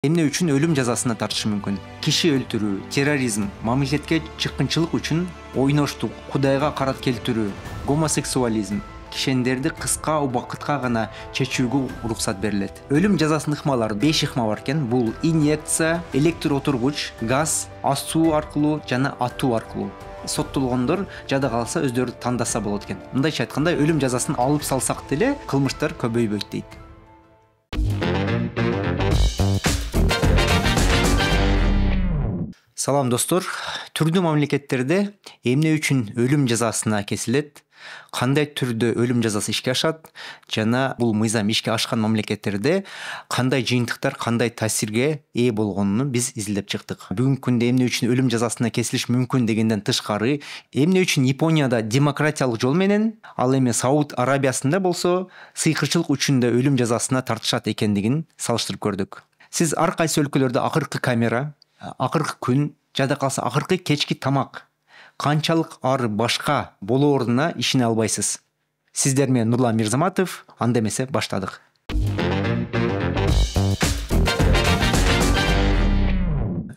Эмне үчүн өлүм жазасына тартышы мүмкүн? Киши өлтүрүү, терроризм, мамлекетке чыккынчылык үчүн ойноштук, Кудайга карат келтирүү, гомосексуализм кишендерди кыска убакытка гана чечүүгө уруксат берилет. Өлүм жазасынын ыкмалары 5 ыкма бар экен. Бул инъекция, электр отургуч, газ, асуу аркылуу жана атуу аркылуу. Соттолгондор жада калса өздөрү тандаса болот экен. Мындайча айтканда, өлүм жазасын алып салсак деле кылмыштар көбөйбөйт дейт. Салам достор, түрдүү мамлекеттерде эмне үчүн өлүм жазасына кесилет, кандай түрдө өлүм жазасы ишке ашат жана бул мыйзам ишке ашкан мамлекеттерде кандай жыйынтыктар, кандай таасирге ээ болгонун биз изилдеп чыктык. Бүгүнкү күндө эмне үчүн өлүм жазасына кесилиш мүмкүн дегенден тышкары, эмне үчүн Японияда демократиялык жол менен, ал эми Сауд Арабиясында болсо сыйкырчылык үчүн да өлүм жазасына тартышат экендигин салыштырып көрдүк. Сиз ар кайсы өлкөлөрдө акыркы камера, акыркы күн, жада калса акыркы кечки тамак канчалык ар башка болооруна ишене албайсыз. Сиздер менен Нурлан Мирзаматов, анда эмесе баштадык.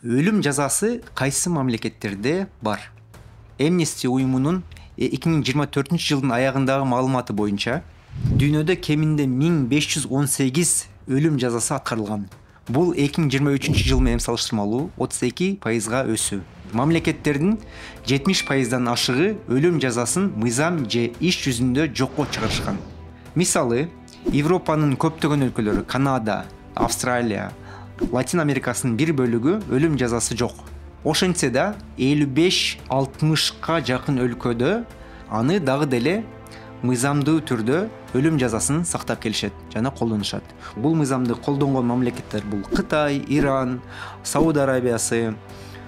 Өлүм жазасы кайсы мамлекеттерде бар? Amnesty уюмунун 2024-жылдын аягындагы маалыматы боюнча, дүйнөдө кеминде 1518 өлүм жазасы аткарылган. Бул 2023-жыл менен салыштырмалуу 32%га өсүү. Мамлекеттердин 70%дан ашыгы өлүм жазасын мыйзам же иш жүзүндө жокко чыгарышкан. Мисалы, Европанын көптөгөн өлкөлөрү, Канада, Австралия, Латин Америкасынын бир бөлүгү өлүм жазасы жок. Ошентсе да 55-60ка жакын өлкөдө аны дагы деле мыйзамдуу түрдө өлүм жазасын сактап келишет жана колдонушат. Бул мыйзамды колдонгон мамлекеттер бул Кытай, Иран, Сауд Арабиясы,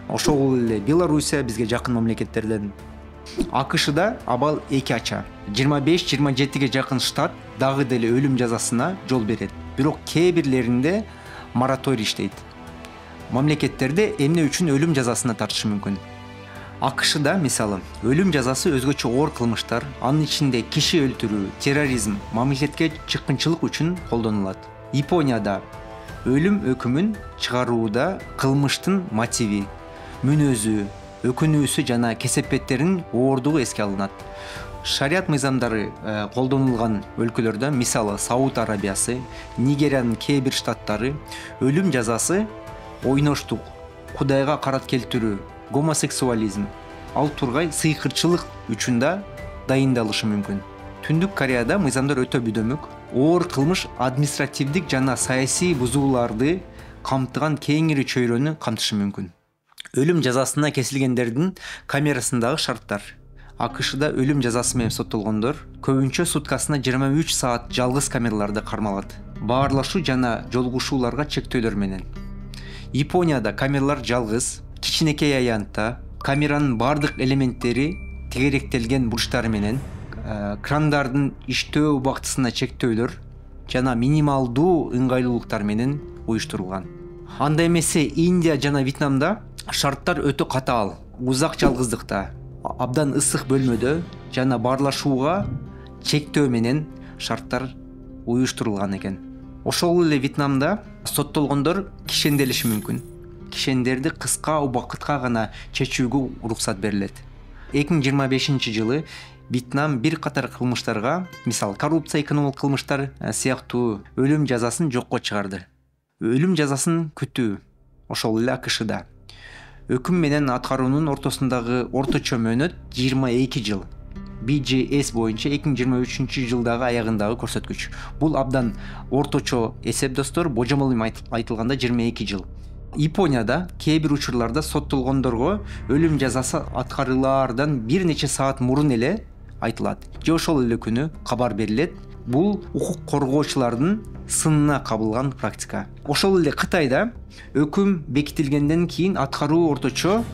ошол эле Белоруссия бизге жакын мамлекеттерден. АКШда абал эки ача. 25-27ге жакын штат дагы деле өлүм жазасына жол берет. Бирок кээ бирлеринде мораторий иштейт. Мамлекеттерде эмне үчүн өлүм жазасына тартышы мүмкүн? АКШда, мисалы, өлүм жазасы өзгөчө оор кылмыштар, анын ичинде киши өлтүрүү, терроризм, мамлекетке чыккынчылык үчүн колдонулат. Японияда өлүм өкүмүн чыгарууда кылмыштын мотиви, мүнөзү, өкүнүүсү жана кесепеттеринин оордугу эске алынат. Шарият мыйзамдары колдонулган өлкөлөрдө, мисалы, Сауд Арабиясы, Нигериянын кээ бир штаттары өлүм жазасы ойноштук, Кудайга карат келтирүү, гомосексуализм, ал тургай сыйкырчылык үчүн да дайындалышы мүмкүн. Түндүк Кореяда мыйзамдар өтө бүдөмүк, оор кылмыш административдик жана саясий бузууларды камтыган кеңири чөйрөнү камтышы мүмкүн. Өлүм жазасына кесилгендердин камерасындагы шарттар. АКШда өлүм жазасы менен соттолгондор көбүнчө суткасына 23 саат жалгыз камераларда кармалат. Баарлашуу жана жолугушууларга чектөөлөр менен. Японияда камералар жалгыз, кичинекей аянтта, камеранын бардык элементтери тегеректелген бурчтары менен, крандардын иштөө убактысына чектөөлөр жана минималдуу ыңгайлуулуктар менен уюштурулган. Анда эмесе Индия жана Вьетнамда шарттар өтө катаал, узак жалгыздыкта, абдан ысык бөлмөдө жана баарлашууга чектөө менен шарттар уюштурулган экен. Ошол эле Вьетнамда соттолгондор кишенделиши мүмкүн. Кишендерди кыска убакытка гана чечүүгө уруксат берилет. 2025-жылы Вьетнам бир катар кылмыштарга, мисалы, коррупция, экономикалык кылмыштар сыяктуу өлүм жазасын жокко чыгарды. Өлүм жазасын күтүү ошол эле АКШда. Өкүм менен аткаруунун ортосундагы орточо мөөнөт 22 жыл. BJS боюнча 2023-жылдагы аягындагы көрсөткүч. Бул абдан орточо эсеп достор, божомол айтылганда 22 жыл. Японияда кээ бир учурларда соттолгондорго өлүм жазасы аткарылаардан бир нече саат мурун эле айтылат. Же ошол эле күнү кабар берилет. Бул укук коргоочулардын сынына кабылган практика. Ошол эле Кытайда өкүм бекитилгенден кийин аткаруу орточо,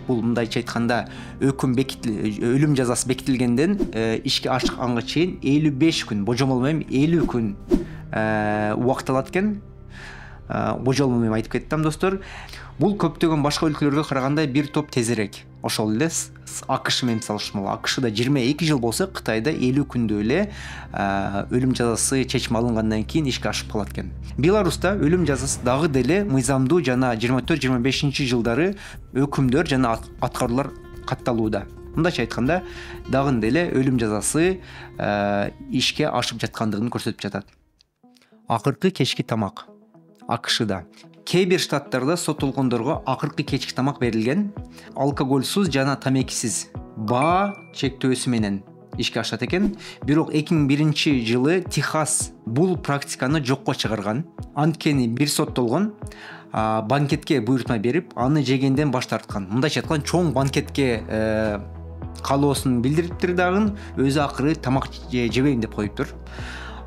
бул мындайча айтканда өлүм жазасы бекитилгенден ишке ашканга чейин 55 күн, божомол менен 50 күн убакыт алат экен. божолмом айтып кеттим достор. Бул көптөгөн башка өлкөлөргө караганда бир топ тезирээк. Ошол эле АКШ менен салыштырмалуу. АКШда 22 жыл болсо, Кытайда 50 күндө эле өлүм жазасы чечим алынгандан кийин ишке ашып калат экен. Беларуста өлүм жазасы дагы деле мыйзамдуу жана 24-25 жылдары өкүмдөр жана аткаруулар катталууда. Мындайча айтканда, дагы деле өлүм жазасы ишке ашып жаткандыгын көрсөтүп жатат. Акыркы кечки тамак. АКШда кээ бир штаттарда соттолгондорго акыркы кечки тамак берилген. Алкогольсуз жана тамекисиз баа чектөөсү менен ишке ашат экен. Бирок 2001 жылы Техас бул практиканы жокко чыгарган. Анткени бир соттолгон банкетке буйртма берип, аны жегенден баш тарткан. Мындайча айтканда, чоң банкетке калоосун билдириптир дагы, өзү акыры тамак жебейм деп коюптур.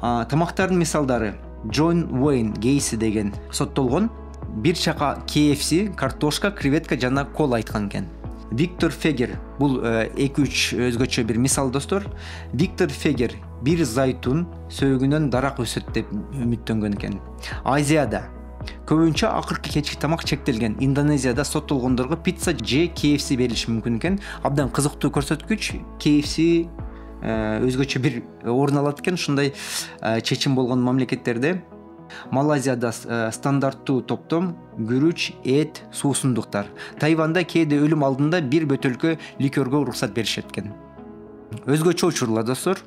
Тамактардын мисалдары: Джон Уэйн Гейси деген соттолгон бир чака KFC, картошка, креветка жана кола айткан экен. Виктор Фегер, бул 2-3 өзгөчө бир мисал достор. Виктор Фегер бир зайтун сөөгүнөн дарак өсөт деп үмүттөнгөн экен. Азияда көбүнчө акыркы кечки тамак чектелген. Индонезияда соттолгондорго пицца же KFC берилиши мүмкүн экен. Абдан кызыктуу көрсөткүч. KFC өзгөчө бир орун алат экен. Ушундай чечим болгон мамлекеттерде Малайзияда стандарттуу топтом күрүч, эт, суусундуктар. Тайванда кээде өлүм алдында бир бөтөлкө ликерге уруксат беришет экен. Өзгөчө учурлар достор.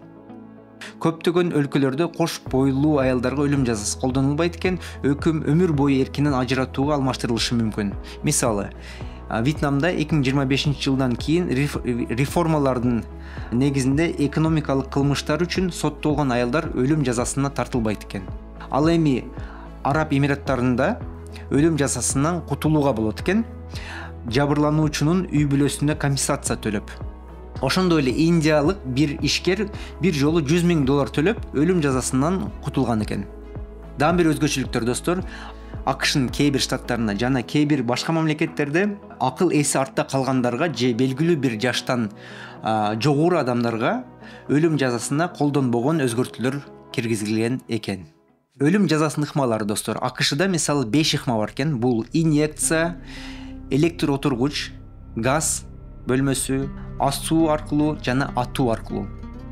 Көптөгөн өлкөлөрдө кош бойлуу аялдарга өлүм жазасы колдонулбайт экен. Өкүм өмүр бою эркинен ажыратууга алмаштырылышы мүмкүн. Мисалы, Вьетнамда 2025 жылдан кийин реформалардын негизинде экономикалык кылмыштар үчүн соттолгон аялдар өлүм жазасына тартылбайт экен. Ал эми Араб Эмираттарында өлүм жазасынан кутулууга болот экен. Жабырлануучунун үй бүлөсүнө компенсация төлөп. Ошондой эле индиялык бир ишкер бир жолу $100,000 төлөп өлүм жазасынан кутулган экен. Дагы бир өзгөчөлүктөр достор, АКШнын кээ бир штаттарында жана кээ бир башка мамлекеттерде акыл эси артта калгандарга же белгилүү бир жаштан жогору адамдарга өлүм жазасына колдонбогон өзгөртүүлөр киргизилген экен. Өлүм жазасынын ыкмалары достор. АКШда мисалы 5 ыкма бар экен. Бул инъекция, электр отургуч, газ бөлмөсү, ас суу аркылуу жана атуу аркылуу.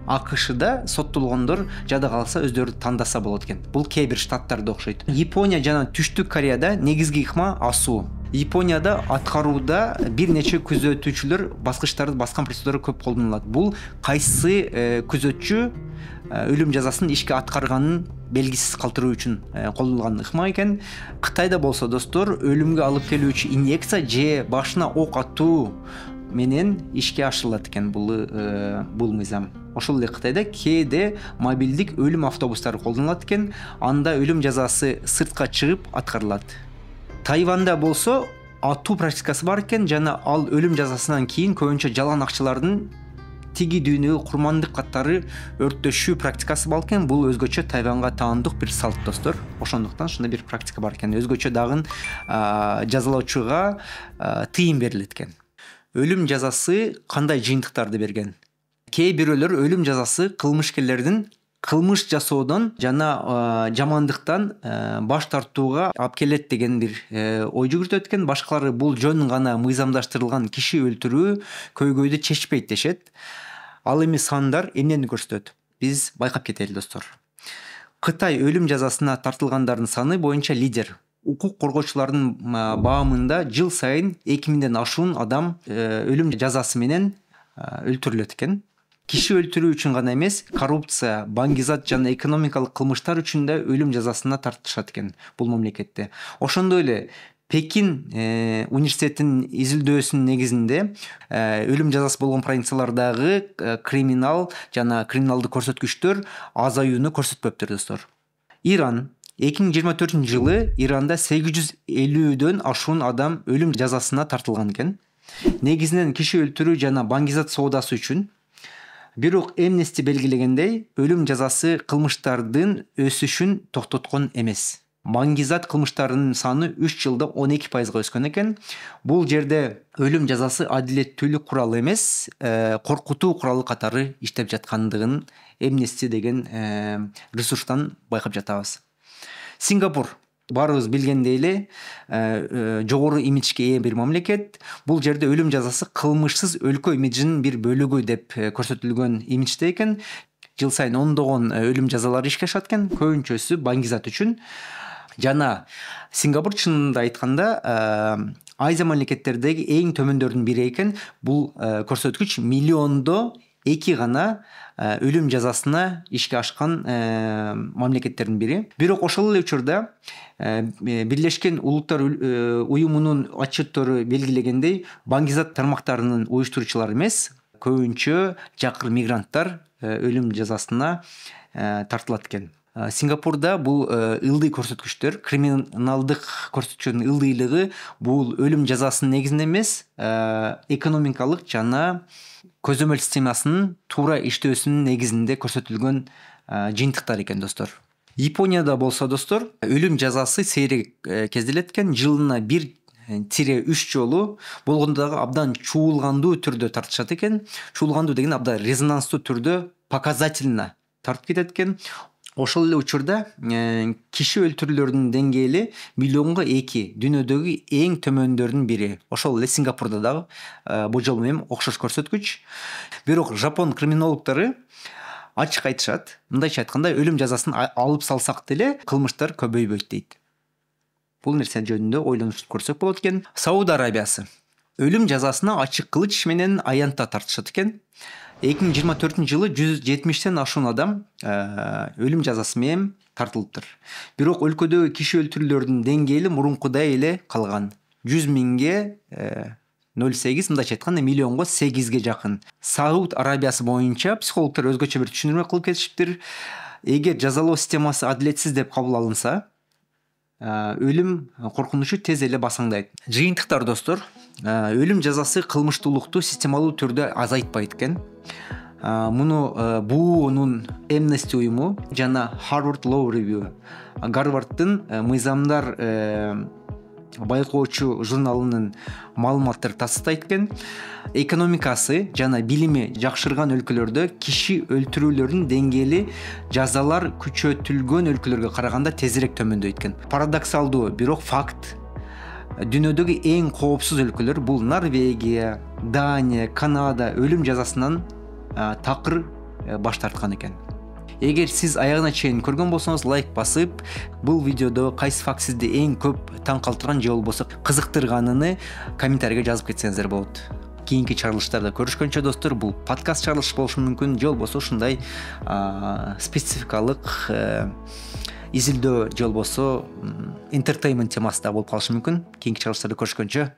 АКШда соттолгондор жада калса өздөрү тандаса болот экен. Бул кээ бир штаттарда окшойт. Япония жана Түштүк Кореяда негизги ыкма асуу. Японияда аткарууда бир нече күзөтүүчүлөр баскычтарды баскан процедура көп колдонулат. Бул кайсы күзөтчү өлүм жазасын ишке аткарганын белгисиз калтыруу үчүн колдонулган ыкма экен. Кытайда болсо достор, өлүмгө алып келүүчү инъекция же башына ок атуу менен ишке ашырылат экен бул мыйзам. Ошол эле Кытайда кээде мобилдик өлүм автобустары колдонулат экен. Анда өлүм жазасы сыртка чыгып аткарылат. Тайванда болсо атуу практикасы бар экен жана ал өлүм жазасынан кийин көбүнчө жалаң акчалардын тиги дүйнөгө курмандык каттары өрттөшүү практикасы бар экен. Бул өзгөчө Тайванга таандык бир салт достор. Ошондуктан ушундай бир практика бар экен. Өзгөчө дагы жазалоочуга тыйым берилет экен. Өлүм жазасы кандай жыйынтыктарды берген? Кээ бирөөлөр өлүм жазасы кылмышкерлердин кылмыш жасоодон жана жамандыктан баш тартууга алып келет деген бир ой жүгүртөт экен. Башкалары бул жөн гана мыйзамдаштырылган киши өлтүрүү көйгөйдү чечпейт дешет. Ал эми сандар эмнени көрсөтөт? Биз байкап кетели достор. Кытай өлүм жазасына тартылгандардын саны боюнча лидер. Укук коргоочулардын баамында жыл сайын 2000ден ашуун адам өлүм жазасы менен өлтүрүлөт экен. Киши өлтүрүү үчүн гана эмес, коррупция, баңгизат жана экономикалык кылмыштар үчүн да өлүм жазасына тартышат экен бул мамлекетте. Ошондой эле Пекин университетинин изилдөөсүнүн негизинде өлүм жазасы болгон провинциялардагы криминал жана криминалдык көрсөткүчтөр азаюуну көрсөтпөптүр достор. Иран 2024 жылы Иранда 850дөн ашуун адам өлүм жазасына тартылган экен. Негизинен киши өлтүрүү жана баңгизат соодасы үчүн. Бирок Amnesty белгилегендей, өлүм жазасы кылмыштардын өсүшүн токтоткон эмес. Баңгизат кылмыштарынын саны 3 жылда 12%га өскөн экен. Бул жерде өлүм жазасы адилеттүүлүк куралы эмес, коркутуу куралы катары иштеп жаткандыгын Amnesty деген ресурстан байкап жатабыз. Сингапур баарыбыз билгендей эле жогору имиджге ээ бир мамлекет. Бул жерде өлүм жазасы кылмышсыз өлкө имиджинин бир бөлүгү деп көрсөтүлгөн имиджде экен. Жыл сайын ондогон өлүм жазалары ишке ашат экен, көбүнчөсү баңгизат үчүн. Жана Сингапур чынында айтканда Азия мамлекеттердеги эң төмөндөрдүн бири экен. Бул көрсөткүч миллиондо 2 гана өлүм жазасына ишке ашкан мамлекеттердин бири. Бирок ошол эле учурда Бирлешкен Улуттар уюмунун отчеттору белгилегендей, баңгизат тармактарынын уюштуруучулары эмес, көбүнчө жакыр мигранттар өлүм жазасына тартылат экен. Сингапурда бул ылдый көрсөткүчтөр, криминалдык көрсөткүчтөрдүн ылдыйлыгы бул өлүм жазасынын негизинде эмес, экономикалык жана көзөмөл системасынын туура иштөөсүнүн негизинде көрсөтүлгөн жыйынтыктар экен достор. Японияда болсо достор, өлүм жазасы сейрек кезделет экен. Жылына 1-3 жолу, болгондо дагы абдан чуулгандуу түрдө тартышат экен. Чуулгандуу деген абдан резонанстуу түрдө показательно тартып кетет экен. Ошол эле учурда киши өлтүрүүлөрдүн деңгээли миллионго 2, дүйнөдөгү эң төмөндөрдүн бири. Ошол эле Сингапурда дагы бул жолу менен окшош көрсөткүч. Бирок жапон криминологдору ачык айтышат. Мындайча айтканда, өлүм жазасын алып салсак деле кылмыштар көбөйбөйт дейт. Бул нерсе жөнүндө ойлонуп көрсөк болот экен. Сауд Арабиясы өлүм жазасына ачык кылыч менен аянтта тартышат экен. 2024-жылы 170-тен ашуун адам өлүм жазасы менен тартылыптыр. Бирок өлкөдөгү киши өлтүрүүлөрдүн деңгээли мурункудай эле калган. 100 миңге 0,8, мындайча айтканда миллионго 8ге жакын. Сауд Арабиясы боюнча психологдор өзгөчө бир түшүнүрмө кылып кетишиптир. Эгер жазалоо системасы адилетсиз деп кабыл алынса, өлүм коркунучу тез эле басаңдайт. Жыйынтыктар достор, өлүм жазасы кылмыштуулукту системалуу түрдө азайтпайт экен. Муну БУ-нун Amnesty уюму жана Harvard Law Review, Гарварддын мыйзамдар байкоочу журналынын маалыматтары тастайт экен. Экономикасы жана билими жакшырган өлкөлөрдө киши өлтүрүүлөрдүн деңгээли жазалар күчөтүлгөн өлкөлөргө караганда тезирээк төмөндөйт экен. Парадоксалдуу, бирок факт. Дүйнөдөгү эң коопсуз өлкөлөр бул Норвегия, Дания, Канада өлүм жазасынан такыр баш тарткан экен. Эгер сиз аягына чейин көргөн болсоңуз, лайк басып, бул видеодо кайсы факт сизди эң көп таң калтырган же болбосо кызыктырганын комментарийге жазып кетсеңиздер болот. Кийинки чыгарылыштарда көрүшкөнчө достор, бул подкаст чыгарылышы болушу мүмкүн, же болбосо ушундай спецификалык изилдөө же болбосо entertainment темасында болуп калышы мүмкүн. Кийинки чыгарылыштарда көрүшкөнчө